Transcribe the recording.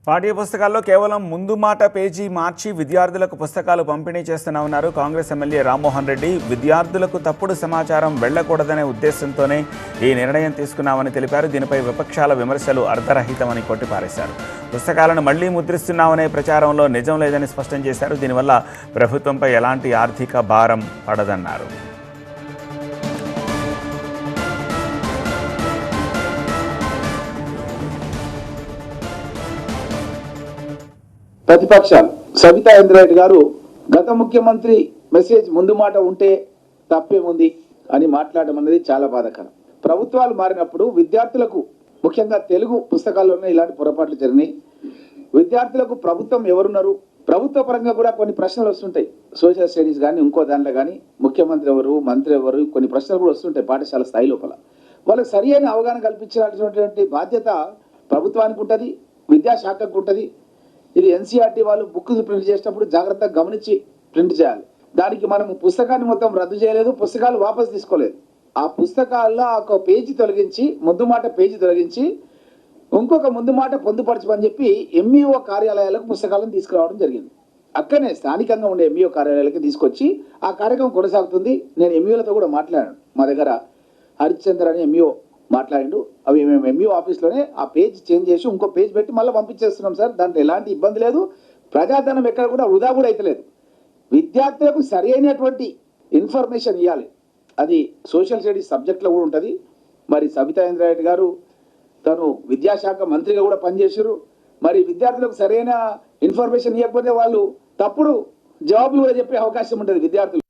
పాఠ్య పుస్తకాల్లో కేవలం ముందు మాట పేజీ మార్చి విద్యార్థులకు పుస్తకాలు పంపిణీ చేస్తున్నామన్నారు కాంగ్రెస్ ఎమ్మెల్యే రామ్మోహన్ రెడ్డి. విద్యార్థులకు తప్పుడు సమాచారం వెళ్లకూడదనే ఉద్దేశంతోనే ఈ నిర్ణయం తీసుకున్నామని తెలిపారు. దీనిపై విపక్షాల విమర్శలు అర్ధరహితమని కొట్టిపారేశారు. పుస్తకాలను మళ్లీ ముద్రిస్తున్నామనే ప్రచారంలో నిజం లేదని స్పష్టం చేశారు. దీనివల్ల ప్రభుత్వంపై ఎలాంటి ఆర్థిక భారం పడదన్నారు. ప్రతిపక్షాలు సబితా ఇంద్రారెడ్డి గారు గత ముఖ్యమంత్రి మెసేజ్ ముందు మాట ఉంటే తప్పేముంది అని మాట్లాడడం అనేది చాలా బాధాకరం. ప్రభుత్వాలు మారినప్పుడు విద్యార్థులకు ముఖ్యంగా తెలుగు పుస్తకాల్లోనే ఇలాంటి పొరపాట్లు జరిగినాయి. విద్యార్థులకు ప్రభుత్వం ఎవరున్నారు, ప్రభుత్వ పరంగా కూడా కొన్ని ప్రశ్నలు వస్తుంటాయి. సోషల్ స్టడీస్ కానీ ఇంకో దాంట్లో కానీ ముఖ్యమంత్రి ఎవరు, మంత్రి ఎవరు, కొన్ని ప్రశ్నలు కూడా వస్తుంటాయి పాఠశాల స్థాయి లోపల. వాళ్ళకి సరి అయిన అవగాహన కల్పించాల్సినటువంటి బాధ్యత ప్రభుత్వానికి ఉంటుంది, విద్యాశాఖకు ఉంటుంది. ఇది ఎన్సీఆర్టీ వాళ్ళు బుక్ ప్రింట్ చేసినప్పుడు జాగ్రత్తగా గమనించి ప్రింట్ చేయాలి. దానికి మనం పుస్తకాన్ని మొత్తం రద్దు చేయలేదు, పుస్తకాలు వాపసు తీసుకోలేదు. ఆ పుస్తకాల్లో ఒక పేజీ తొలగించి, ముందు మాట పేజీ తొలగించి ఇంకొక ముందు మాట పొందుపరచమని చెప్పి ఎంఈఓ కార్యాలయాలకు పుస్తకాలను తీసుకురావడం జరిగింది. అక్కడనే స్థానికంగా ఉండే ఎంఈఓ కార్యాలయాలకి తీసుకొచ్చి ఆ కార్యక్రమం కొనసాగుతుంది. నేను ఎంఈఓలతో కూడా మాట్లాడాను. మా దగ్గర హరిశ్చంద్ర అని ఎంఈఓ మాట్లాడిండు. అవి మేము ఎంఈఓ ఆఫీస్లోనే ఆ పేజ్ చేంజ్ చేసి ఇంకో పేజ్ పెట్టి మళ్ళీ పంపించేస్తున్నాం సార్. దాంట్లో ఎలాంటి ఇబ్బంది లేదు. ప్రజాధనం ఎక్కడ కూడా వృధా కూడా అయితలేదు. విద్యార్థులకు సరి అయినటువంటి ఇన్ఫర్మేషన్ ఇవ్వాలి. అది సోషల్ స్టడీస్ సబ్జెక్ట్లో కూడా ఉంటుంది. మరి సబితా ఇంద్రారెడ్డి గారు తను విద్యాశాఖ మంత్రిగా కూడా పనిచేశారు. మరి విద్యార్థులకు సరైన ఇన్ఫర్మేషన్ ఇవ్వకపోతే వాళ్ళు తప్పుడు జవాబులు కూడా చెప్పే అవకాశం ఉంటుంది విద్యార్థులు.